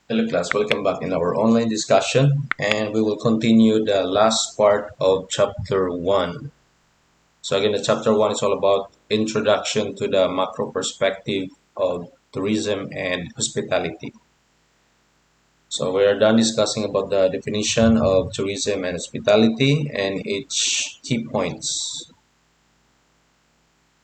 Hello class, welcome back in our online discussion and we will continue the last part of chapter 1. So again, the chapter 1 is all about introduction to the macro perspective of tourism and hospitality. So we are done discussing about the definition of tourism and hospitality and its key points.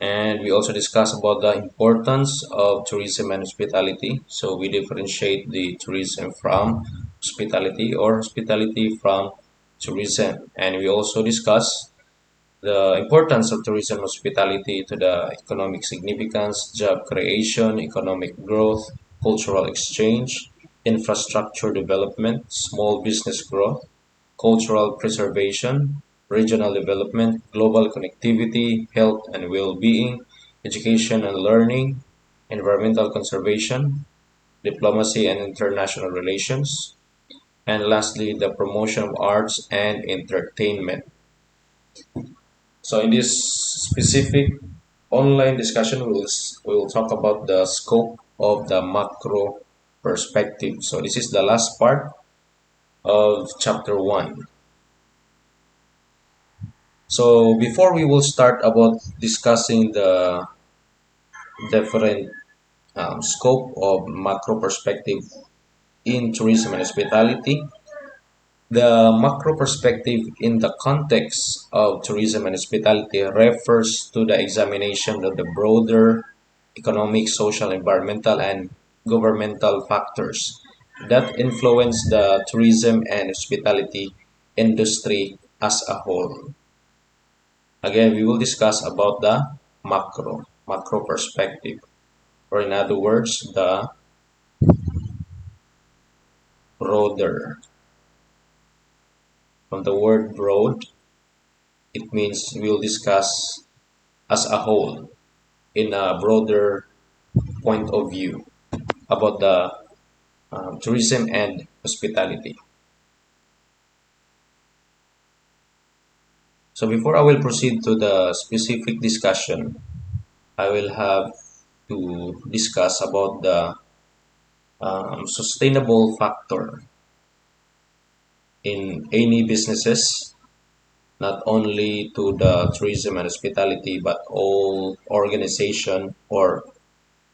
And we also discuss about the importance of tourism and hospitality. So we differentiate the tourism from hospitality or hospitality from tourism. And we also discuss the importance of tourism and hospitality to the economic significance, job creation, economic growth, cultural exchange, infrastructure development, small business growth, cultural preservation, regional development, global connectivity, health and well-being, education and learning, environmental conservation, diplomacy and international relations, and lastly, the promotion of arts and entertainment. So in this specific online discussion, we will talk about the scope of the macro perspective. So this is the last part of chapter 1. So before we will start about discussing the different scope of macro perspective in tourism and hospitality, the macro perspective in the context of tourism and hospitality refers to the examination of the broader economic, social, environmental, and governmental factors that influence the tourism and hospitality industry as a whole. Again, we will discuss about the macro perspective, or in other words, the broader. From the word broad, it means we'll discuss as a whole in a broader point of view about the tourism and hospitality. So before I will proceed to the specific discussion, I will have to discuss about the sustainable factor in any businesses, not only to the tourism and hospitality, but all organization or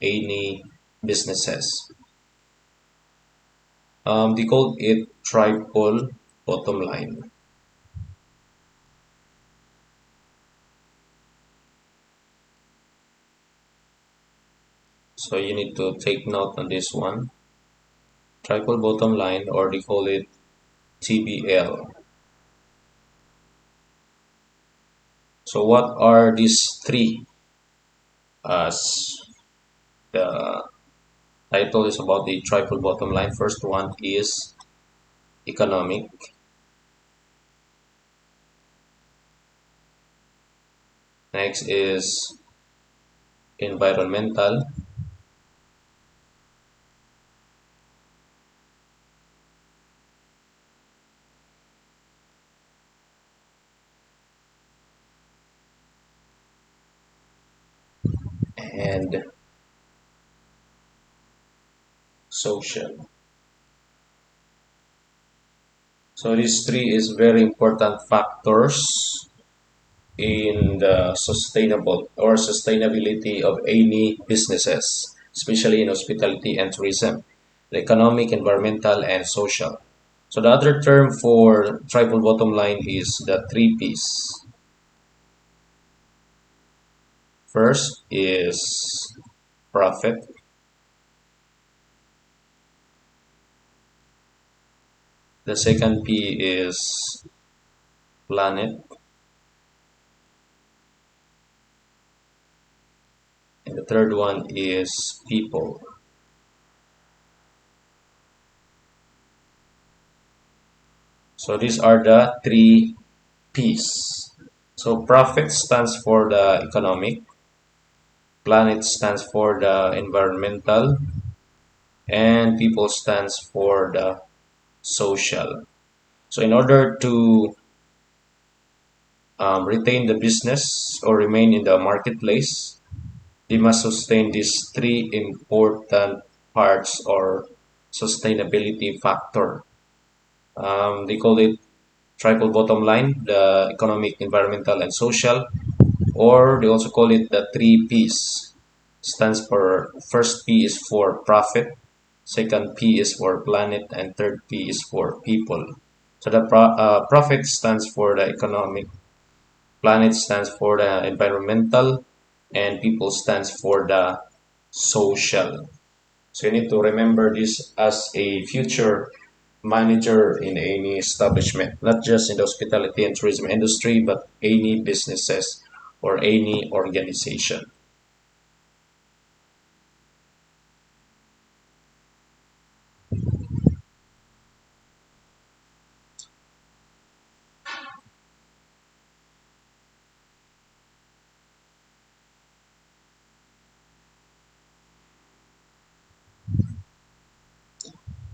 any businesses. They called it triple bottom line. So you need to take note on this one. Triple bottom line, or they call it TBL. So what are these three? As the title is about the triple bottom line. First one is economic. Next is environmental. And social. So these three is very important factors in the sustainable or sustainability of any businesses, especially in hospitality and tourism, the economic, environmental, and social. So the other term for triple bottom line is the three P's. First is profit. The second P is planet. And the third one is people. So these are the three P's. So profit stands for the economic, planet stands for the environmental, and people stands for the social. So in order to retain the business or remain in the marketplace, they must sustain these three important parts or sustainability factor. They call it triple bottom line, the economic, environmental, and social, or they also call it the three P's. Stands for first P is for profit, second P is for planet, and third P is for people. So the profit stands for the economic, planet stands for the environmental, and people stands for the social. So you need to remember this as a future manager in any establishment, not just in the hospitality and tourism industry, but any businesses or any organization.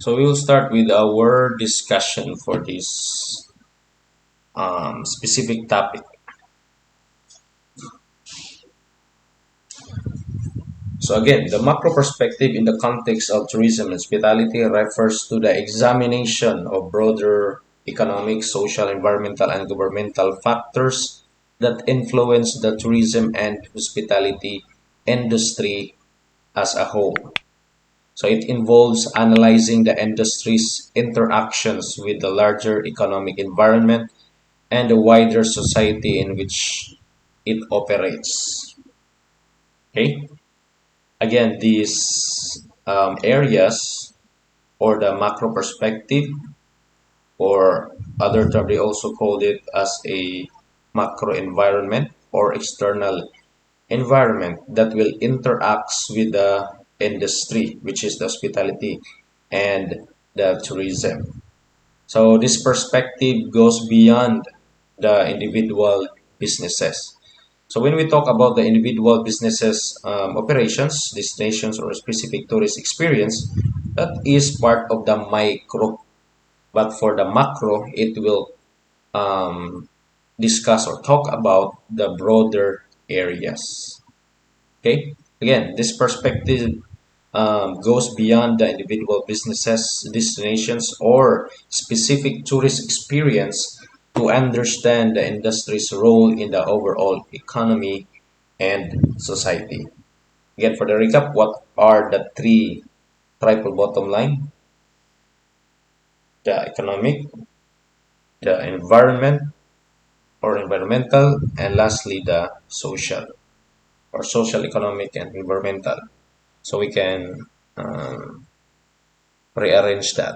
So we will start with our discussion for this specific topic. So again, the macro perspective in the context of tourism and hospitality refers to the examination of broader economic, social, environmental, and governmental factors that influence the tourism and hospitality industry as a whole. So it involves analyzing the industry's interactions with the larger economic environment and the wider society in which it operates. Okay? Again, these areas or the macro perspective, or other term they also called it as a macro environment or external environment that will interact with the industry, which is the hospitality and the tourism. So this perspective goes beyond the individual businesses. So when we talk about the individual businesses operations, destinations, or specific tourist experience, that is part of the micro. But for the macro, it will um, discuss or talk about the broader areas. Okay. Again, this perspective goes beyond the individual businesses, destinations, or specific tourist experience to understand the industry's role in the overall economy and society. Again, for the recap, what are the three triple bottom line? The economic, the environment or environmental, and lastly the social or social, economic, and environmental. So we can rearrange that.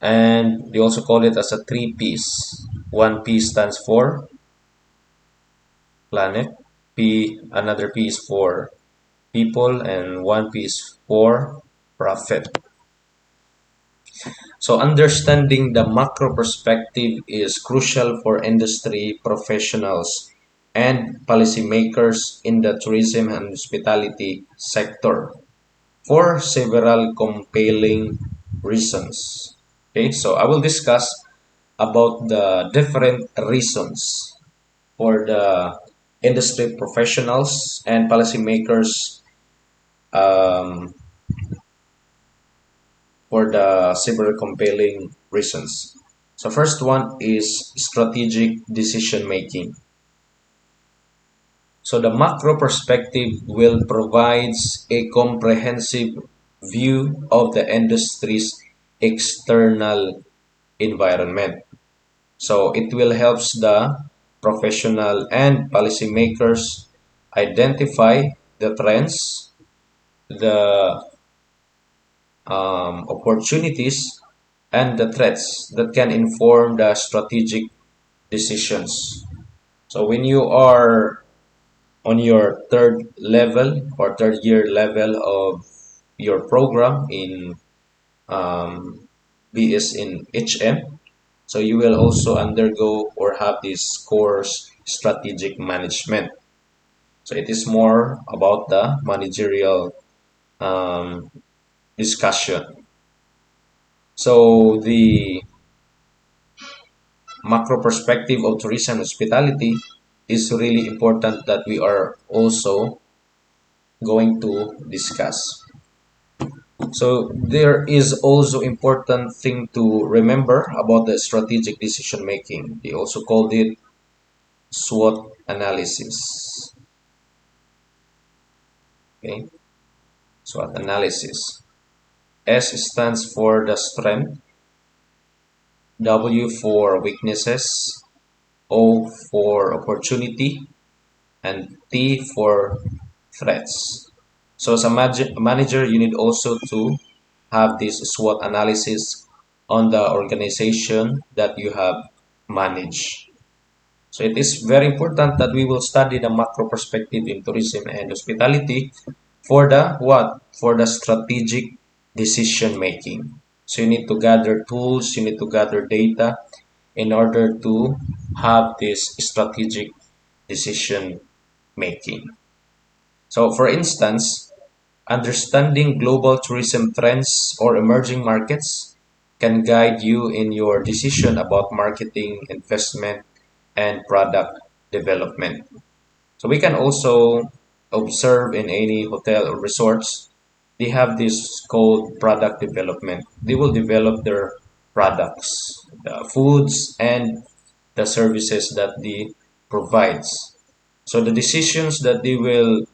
And they also call it as a three P's. One P stands for planet, P another P is for people, and one P is for profit. So understanding the macro perspective is crucial for industry professionals and policymakers in the tourism and hospitality sector for several compelling reasons. Okay, so I will discuss about the different reasons for the industry professionals and policymakers um, for the several compelling reasons. So first one is strategic decision making. So the macro perspective will provides a comprehensive view of the industry's external environment. So it will helps the professional and policymakers identify the trends, the opportunities, and the threats that can inform the strategic decisions. So when you are on your third level or third year level of your program in BS in HM, so you will also undergo or have this course strategic management. So it is more about the managerial um, discussion. So the macro perspective of tourism hospitality is really important that we are also going to discuss. So there is also important thing to remember about the strategic decision making. They also called it SWOT analysis. Okay, SWOT analysis. S stands for the strength, W for weaknesses, O for opportunity, and T for threats. So as a manager, you need also to have this SWOT analysis on the organization that you have managed. So it is very important that we will study the macro perspective in tourism and hospitality for the what? For the strategic decision making. So you need to gather tools, you need to gather data in order to have this strategic decision making. So for instance, understanding global tourism trends or emerging markets can guide you in your decision about marketing, investment, and product development. So we can also observe in any hotel or resorts, they have this called product development. They will develop their products, the foods and the services that they provides. So the decisions that they will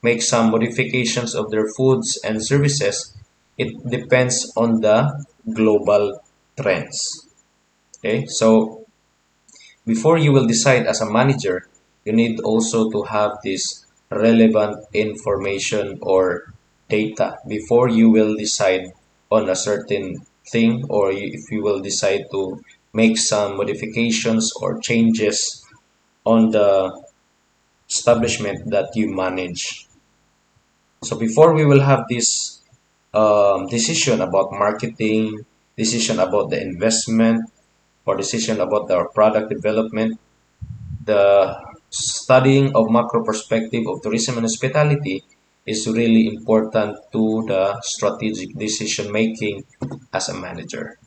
make some modifications of their foods and services, it depends on the global trends. Okay, so before you will decide as a manager, you need also to have this relevant information or data before you will decide on a certain thing, or if you will decide to make some modifications or changes on the establishment that you manage. So before we will have this decision about marketing, decision about the investment, or decision about our product development, the studying of macro perspective of tourism and hospitality is really important to the strategic decision making as a manager.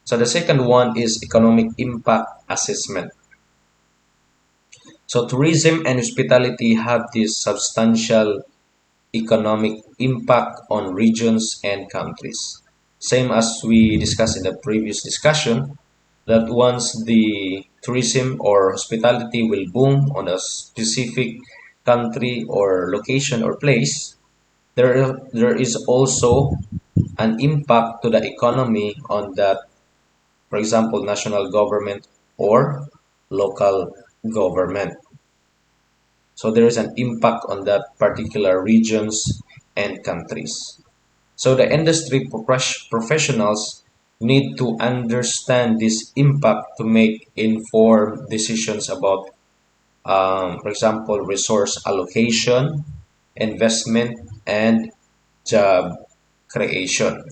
So the second one is economic impact assessment. So tourism and hospitality have this substantial economic impact on regions and countries. Same as we discussed in the previous discussion, that once the tourism or hospitality will boom on a specific country or location or place, there is also an impact to the economy on that, for example, national government or local government. So there is an impact on that particular regions and countries. So the industry professionals need to understand this impact to make informed decisions about, for example, resource allocation, investment, and job creation.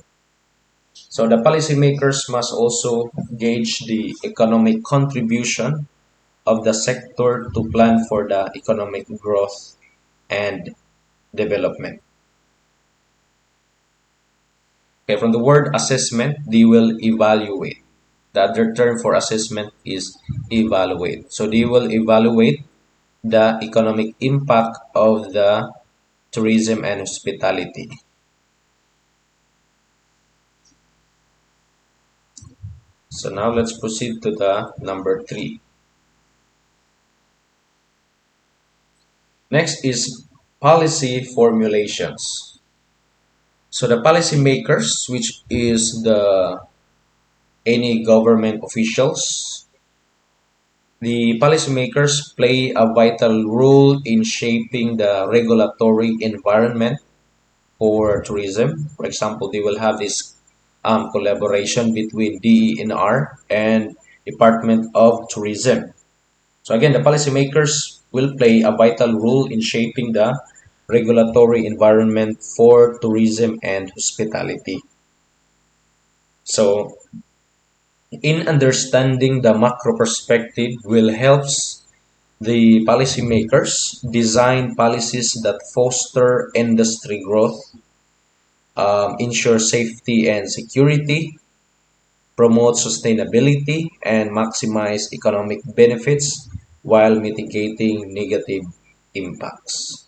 So the policymakers must also gauge the economic contribution of the sector to plan for the economic growth and development. Okay, from the word assessment, they will evaluate. The other term for assessment is evaluate. So they will evaluate the economic impact of the tourism and hospitality. So now let's proceed to the number three. Next is policy formulations. So the policymakers, which is the any government officials, the policymakers play a vital role in shaping the regulatory environment for tourism. For example, they will have this collaboration between DENR and Department of Tourism. So again, the policymakers will play a vital role in shaping the regulatory environment for tourism and hospitality. So in understanding the macro perspective will helps the policymakers design policies that foster industry growth, ensure safety and security, promote sustainability, and maximize economic benefits while mitigating negative impacts.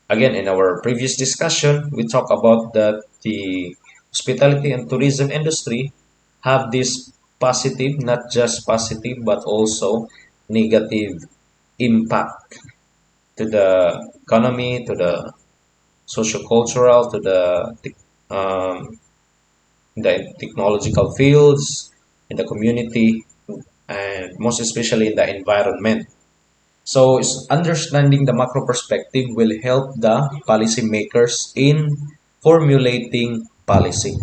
Again, in our previous discussion, we talked about that the hospitality and tourism industry have this positive, not just positive, but also negative impact to the economy, to the sociocultural, to the technological fields, in the community, and most especially in the environment. So, understanding the macro perspective will help the policymakers in formulating policy.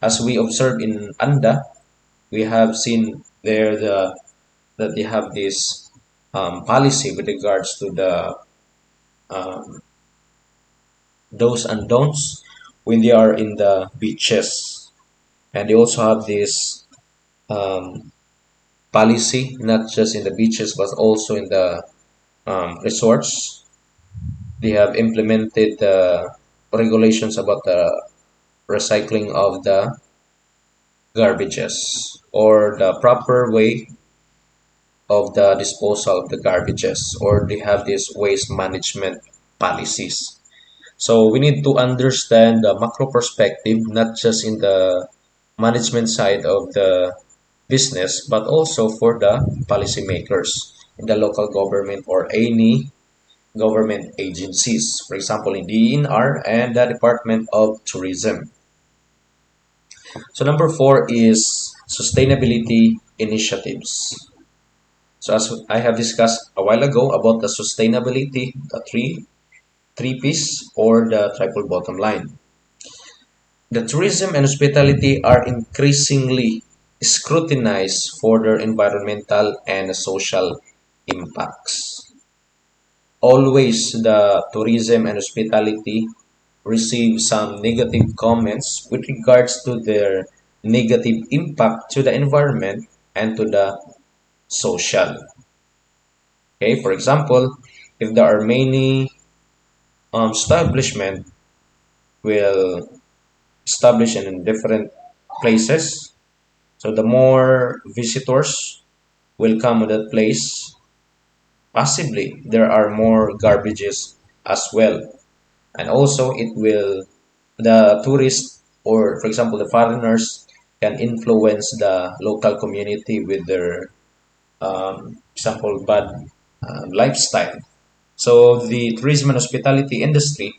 As we observe in ANDA, we have seen there that they have this policy with regards to the um, do's and don'ts when they are in the beaches, and they also have this um, policy not just in the beaches but also in the resorts. They have implemented regulations about the recycling of the garbages or the proper way of the disposal of the garbages, or they have these waste management policies. So we need to understand the macro perspective, not just in the management side of the business, but also for the policymakers in the local government or any government agencies, for example, in DENR and the Department of Tourism. So number four is sustainability initiatives. So as I have discussed a while ago about the sustainability, the three piece or the triple bottom line. The tourism and hospitality are increasingly scrutinized for their environmental and social impacts. Always the tourism and hospitality receive some negative comments with regards to their negative impact to the environment and to the social. Okay, for example, if there are many establishment will establish in different places, so the more visitors will come to that place, possibly there are more garbages as well, and also it will the tourists or for example the foreigners can influence the local community with their example bad lifestyle. So the tourism and hospitality industry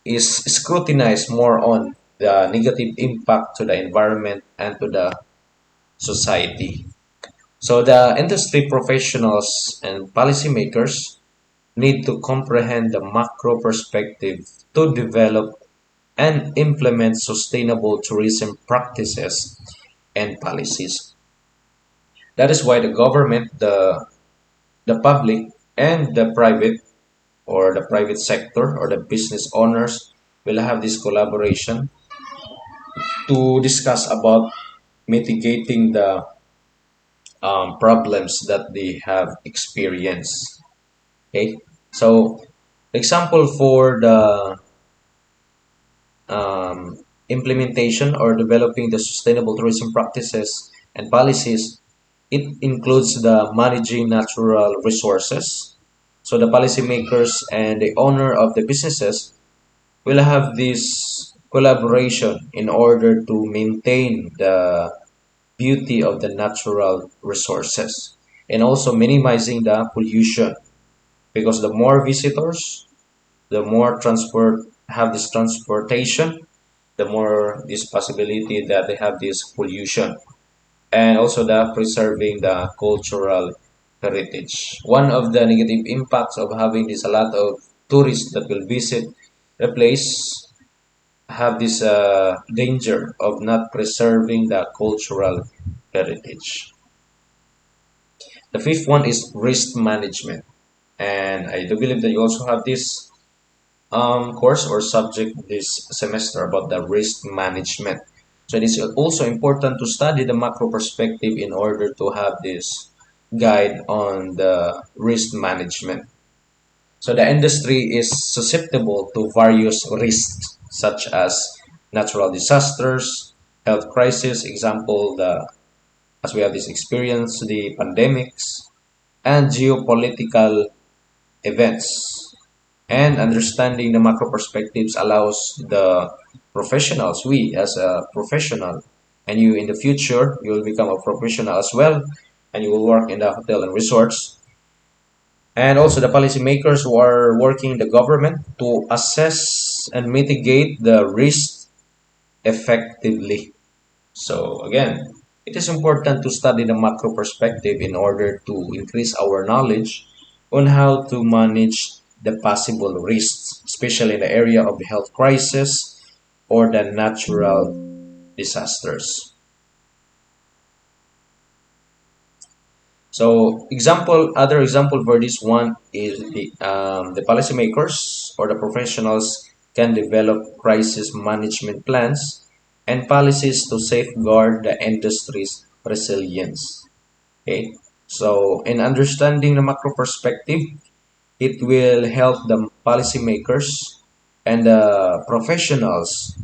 is scrutinized more on the negative impact to the environment and to the society. So the industry professionals and policymakers need to comprehend the macro perspective to develop and implement sustainable tourism practices and policies. That is why the government, the public, and the private or the private sector or the business owners will have this collaboration to discuss about mitigating the problems that they have experienced. Okay, so example for the implementation or developing the sustainable tourism practices and policies, it includes the managing natural resources. So the policymakers and the owner of the businesses will have this collaboration in order to maintain the beauty of the natural resources and also minimizing the pollution, because the more visitors, the more transport have this transportation, the more this possibility that they have this pollution, and also the preserving the cultural heritage. One of the negative impacts of having this a lot of tourists that will visit the place have this danger of not preserving the cultural heritage. The fifth one is risk management, and I do believe that you also have this course or subject this semester about the risk management. So it is also important to study the macro perspective in order to have this guide on the risk management. So the industry is susceptible to various risks such as natural disasters, health crisis, example the as we have this experience, the pandemics, and geopolitical events. And understanding the macro perspectives allows the professionals, we as a professional, and you in the future, you will become a professional as well, and you will work in the hotel and resorts. And also the policymakers who are working in the government to assess and mitigate the risk effectively. So again, it is important to study the macro perspective in order to increase our knowledge on how to manage the possible risks, especially in the area of health crisis or the natural disasters. So other example for this one is the policymakers or the professionals can develop crisis management plans and policies to safeguard the industry's resilience. Okay, so in understanding the macro perspective, it will help the policymakers and the professionals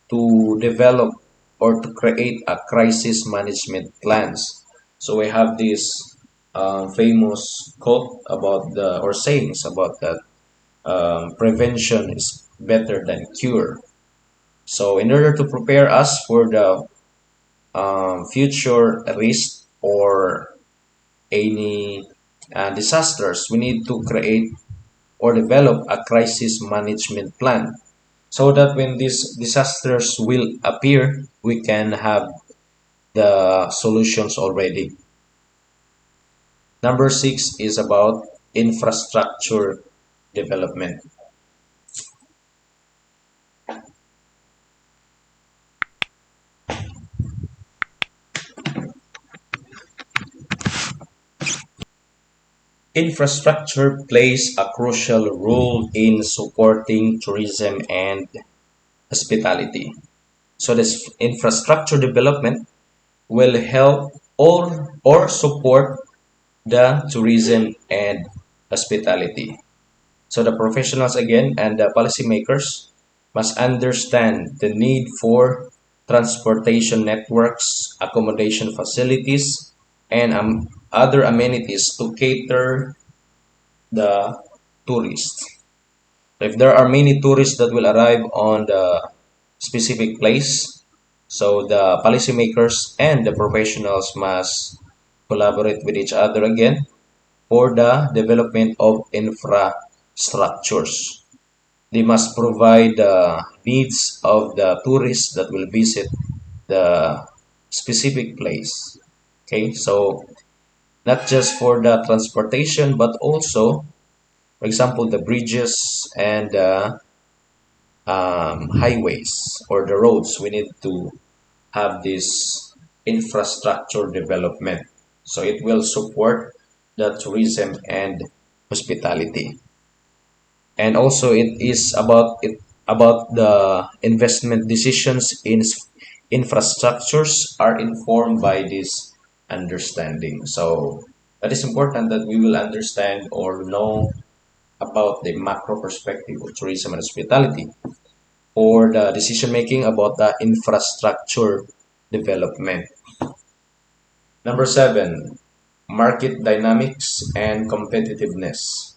to develop or to create a crisis management plans. So we have this famous quote about the or sayings about that prevention is better than cure. So in order to prepare us for the future risk or any disasters, we need to create or develop a crisis management plan so that when these disasters will appear, we can have the solutions already. Number six is about infrastructure development. Infrastructure plays a crucial role in supporting tourism and hospitality. So this infrastructure development will help or support the tourism and hospitality. So the professionals again and the policymakers must understand the need for transportation networks, accommodation facilities, and other amenities to cater the tourists. So if there are many tourists that will arrive on the specific place, so the policymakers and the professionals must collaborate with each other again for the development of infrastructures. They must provide the needs of the tourists that will visit the specific place. Okay, so not just for the transportation, but also, for example, the bridges and highways or the roads. We need to have this infrastructure development. So it will support the tourism and hospitality. And also it is about the investment decisions in infrastructures are informed by this understanding. So that is important that we will understand or know about the macro perspective of tourism and hospitality or the decision making about the infrastructure development. Number seven, market dynamics and competitiveness.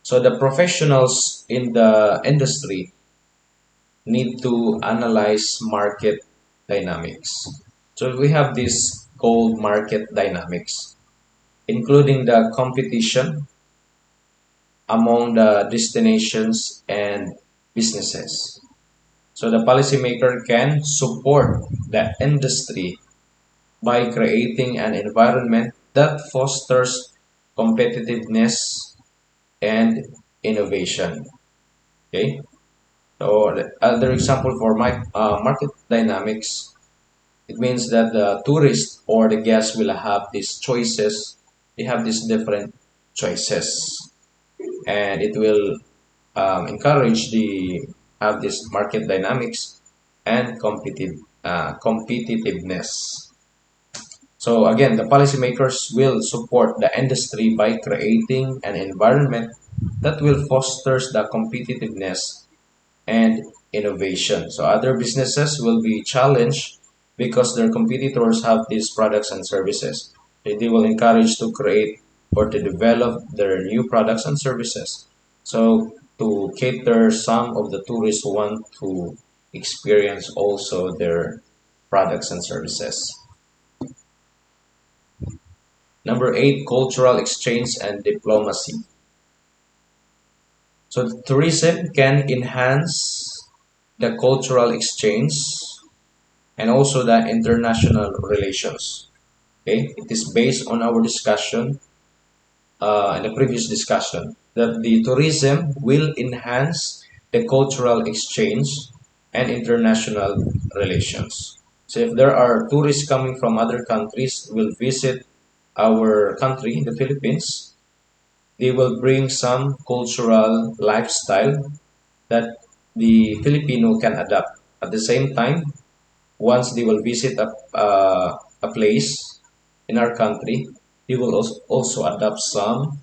So the professionals in the industry need to analyze market dynamics. So we have this called market dynamics, including the competition among the destinations and businesses. So the policymaker can support the industry by creating an environment that fosters competitiveness and innovation. Okay. So the other example for market dynamics, it means that the tourist or the guest will have these choices. They have these different choices, and it will encourage the have this market dynamics and competitiveness. So again, the policymakers will support the industry by creating an environment that will foster the competitiveness and innovation. So other businesses will be challenged because their competitors have these products and services. They will encourage to create or to develop their new products and services. So to cater some of the tourists who want to experience also their products and services. Number eight, cultural exchange and diplomacy. So tourism can enhance the cultural exchange and also the international relations. Okay, it is based on our discussion in the previous discussion that the tourism will enhance the cultural exchange and international relations. So if there are tourists coming from other countries will visit our country, the Philippines, they will bring some cultural lifestyle that the Filipino can adapt. At the same time, once they will visit a place in our country, they will also adopt some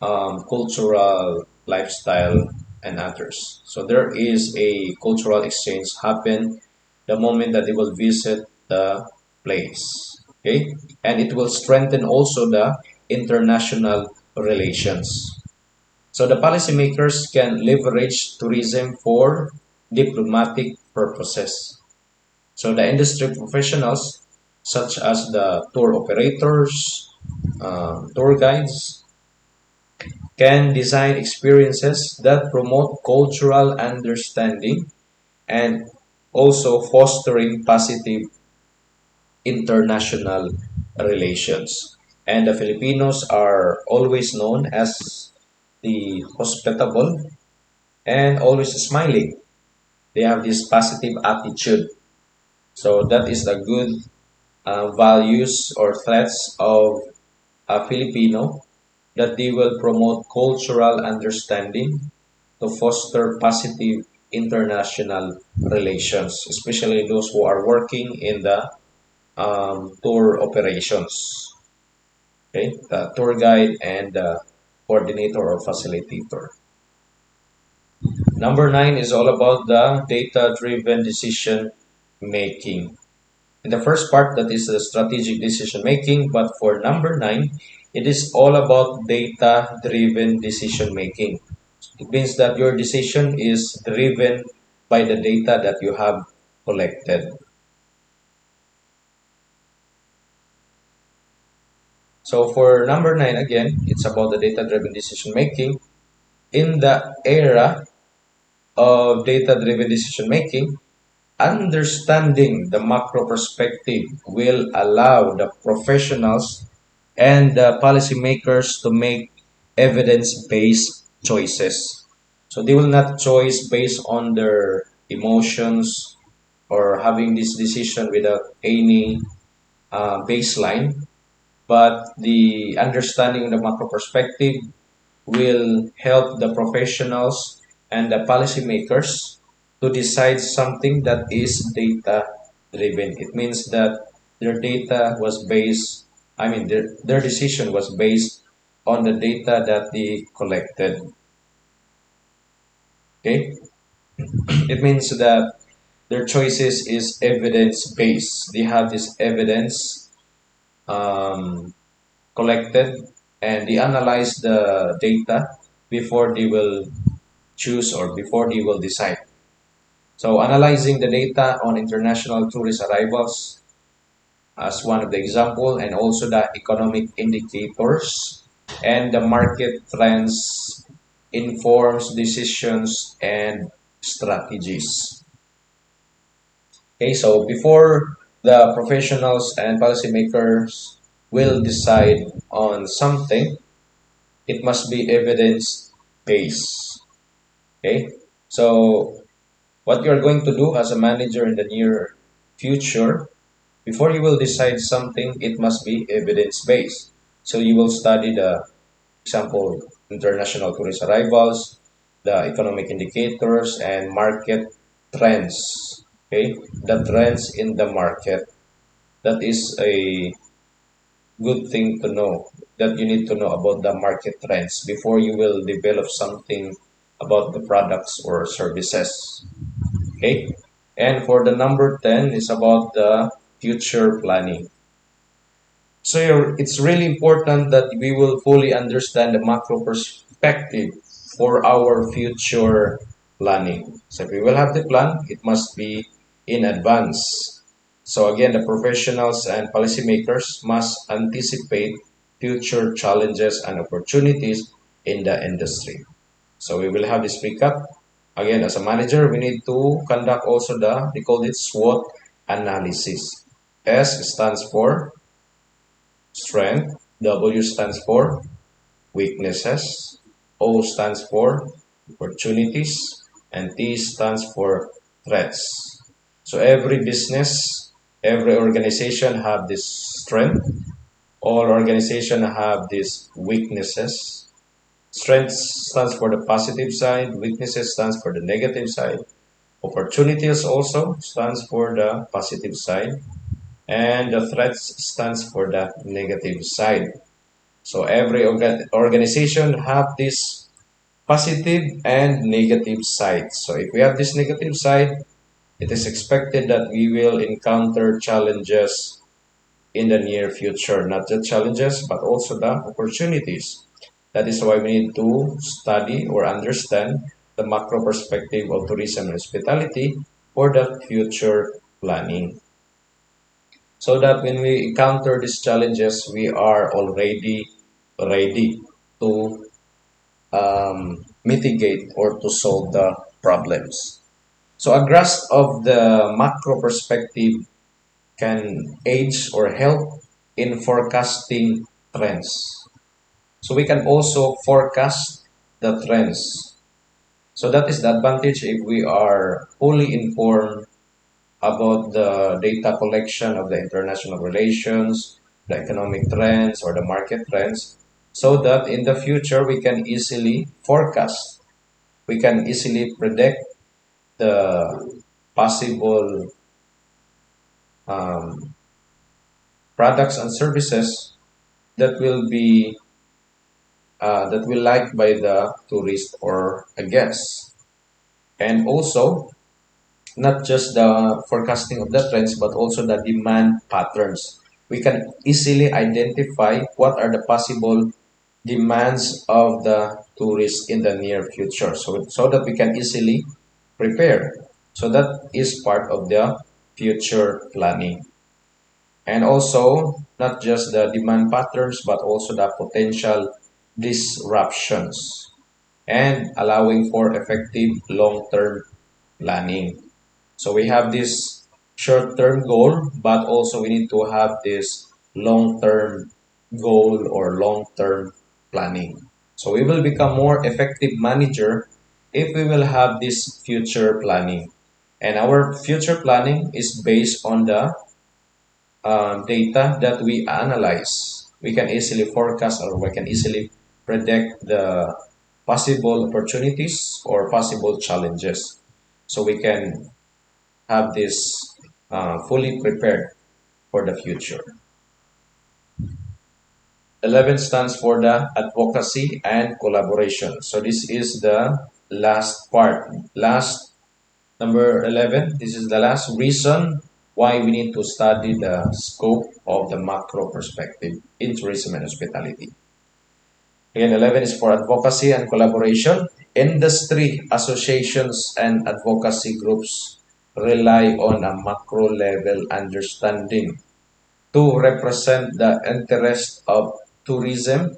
cultural lifestyle and others. So there is a cultural exchange happen the moment that they will visit the place. Okay, and it will strengthen also the international relations. So the policymakers can leverage tourism for diplomatic purposes. So the industry professionals, such as the tour operators, tour guides, can design experiences that promote cultural understanding and also fostering positive international relations. And the Filipinos are always known as the hospitable and always smiling. They have this positive attitude. So that is the good values or threats of a Filipino that they will promote cultural understanding to foster positive international relations, especially those who are working in the tour operations, okay, the tour guide and the coordinator or facilitator. Number nine is all about the data-driven decision making. In the first part, that is the strategic decision making, but for number nine, it is all about data-driven decision making. It means that your decision is driven by the data that you have collected. So for number nine, again, it's about the data-driven decision making. In the era of data-driven decision making, understanding the macro perspective will allow the professionals and the policymakers to make evidence-based choices. So they will not choose based on their emotions or having this decision without any baseline, but the understanding the macro perspective will help the professionals and the policymakers to decide something that is data driven. It means that their data was based, their decision was based on the data that they collected. Okay? It means that their choices is evidence based. They have this evidence um, collected and they analyze the data before they will choose or before they will decide. So analyzing the data on international tourist arrivals as one of the example and also the economic indicators and the market trends informs decisions and strategies. Okay, so before the professionals and policymakers will decide on something, it must be evidence based. Okay, so what you're going to do as a manager in the near future, before you will decide something, it must be evidence based. So you will study the example international tourist arrivals, the economic indicators, and market trends. Okay, the trends in the market. That is a good thing to know. That you need to know about the market trends before you will develop something about the products or services. Okay, and for the number 10 is about the future planning. So it's really important that we will fully understand the macro perspective for our future planning. So if we will have the plan, it must be in advance. So again, the professionals and policymakers must anticipate future challenges and opportunities in the industry. So we will have this recap. Again, as a manager, we need to conduct also they call it SWOT analysis. S stands for strength, W stands for weaknesses, O stands for opportunities, and T stands for threats. So every business, every organization have this strength. All organization have these weaknesses. Strength stands for the positive side, weaknesses stands for the negative side. Opportunities also stands for the positive side, and the threats stands for the negative side. So every organization have this positive and negative side. So if we have this negative side, it is expected that we will encounter challenges in the near future, not just challenges, but also the opportunities. That is why we need to study or understand the macro perspective of tourism and hospitality for the future planning. So that when we encounter these challenges, we are already ready to mitigate or to solve the problems. So a grasp of the macro perspective can aid or help in forecasting trends. So we can also forecast the trends. So that is the advantage if we are fully informed about the data collection of the international relations, the economic trends or the market trends, so that in the future we can easily forecast, we can easily predict the possible um, products and services that will be that will like by the tourist or a guest, and also not just the forecasting of the trends but also the demand patterns. We can easily identify what are the possible demands of the tourists in the near future, so that we can easily prepare. So that is part of the future planning. And also, not just the demand patterns, but also the potential disruptions and allowing for effective long-term planning. So we have this short-term goal, but also we need to have this long-term goal or long-term planning. So we will become more effective manager if we will have this future planning. And our future planning is based on the data that we analyze. We can easily forecast or we can easily predict the possible opportunities or possible challenges. So we can have this fully prepared for the future. 11 stands for the advocacy and collaboration. So this is the last part. Last number 11, this is the last reason why we need to study the scope of the macro perspective in tourism and hospitality. Again, 11 is for advocacy and collaboration. Industry associations and advocacy groups rely on a macro level understanding to represent the interest of tourism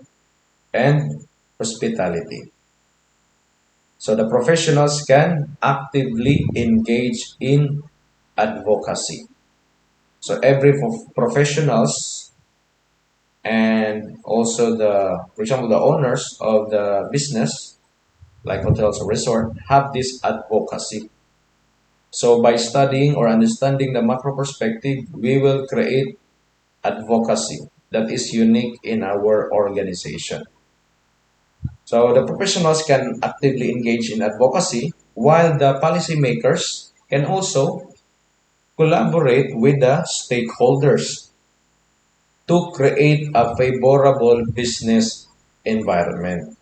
and hospitality. So the professionals can actively engage in advocacy. So every professionals and also for example, the owners of the business like hotels or resort have this advocacy. So by studying or understanding the macro perspective, we will create advocacy that is unique in our organization. So the professionals can actively engage in advocacy while the policymakers can also collaborate with the stakeholders to create a favorable business environment.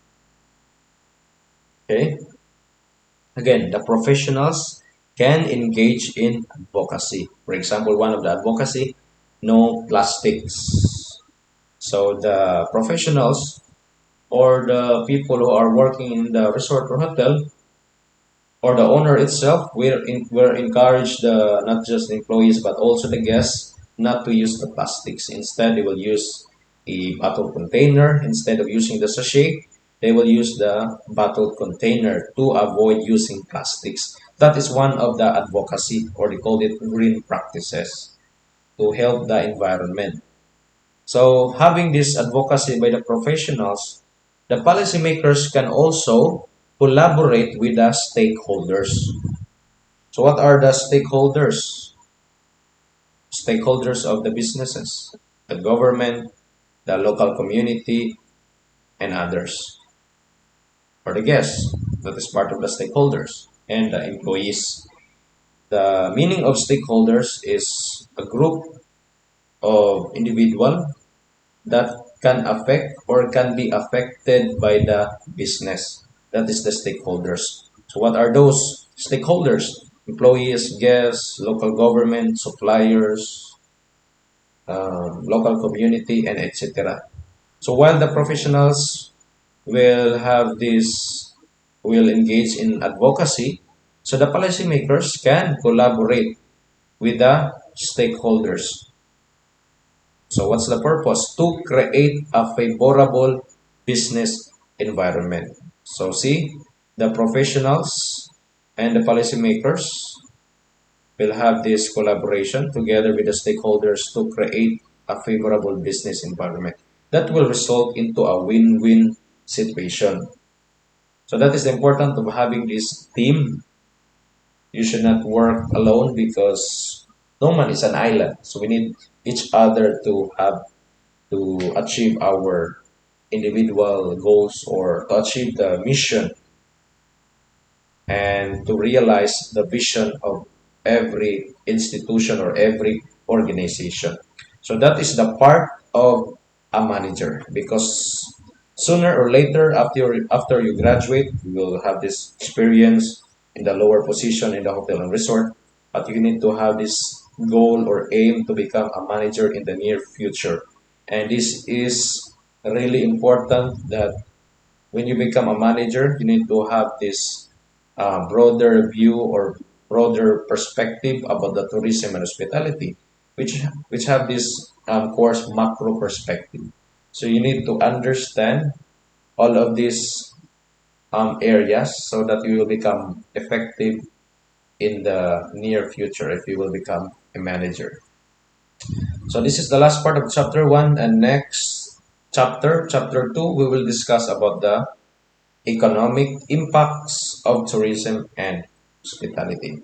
Okay? Again, the professionals can engage in advocacy. For example, one of the advocacy, no plastics. So the professionals or the people who are working in the resort or hotel or the owner itself will encourage the not just the employees but also the guests not to use the plastics. Instead, they will use a bottle container instead of using the sachet. They will use the bottle container to avoid using plastics. That is one of the advocacy, or they call it green practices, to help the environment. So, having this advocacy by the professionals, the policymakers can also collaborate with the stakeholders. So, what are the stakeholders? Stakeholders of the businesses, the government, the local community, and others, or the guests that is part of the stakeholders, and the employees. The meaning of stakeholders is a group of individual that can affect or can be affected by the business. That is the stakeholders. So what are those stakeholders? Employees, guests, local government, suppliers, local community, and etc. So while the professionals will have this, will engage in advocacy, so the policymakers can collaborate with the stakeholders. So what's the purpose? To create a favorable business environment. So see, the professionals and the policymakers will have this collaboration together with the stakeholders to create a favorable business environment that will result into a win-win situation. So that is the importance of having this team. You should not work alone because no man is an island. So we need each other to have to achieve our individual goals or to achieve the mission and to realize the vision of every institution or every organization. So that is the part of a manager because sooner or later after you graduate you will have this experience in the lower position in the hotel and resort, but you need to have this goal or aim to become a manager in the near future. And this is really important that when you become a manager, you need to have this broader view or broader perspective about the tourism and hospitality, which have this course macro perspective. So you need to understand all of these areas so that you will become effective in the near future if you will become a manager. So this is the last part of chapter one, and next chapter two, we will discuss about the economic impacts of tourism and hospitality.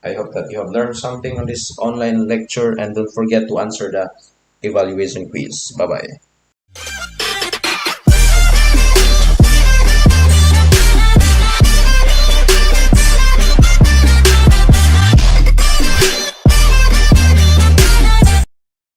I hope that you have learned something on this online lecture and don't forget to answer the evaluation quiz. Bye bye.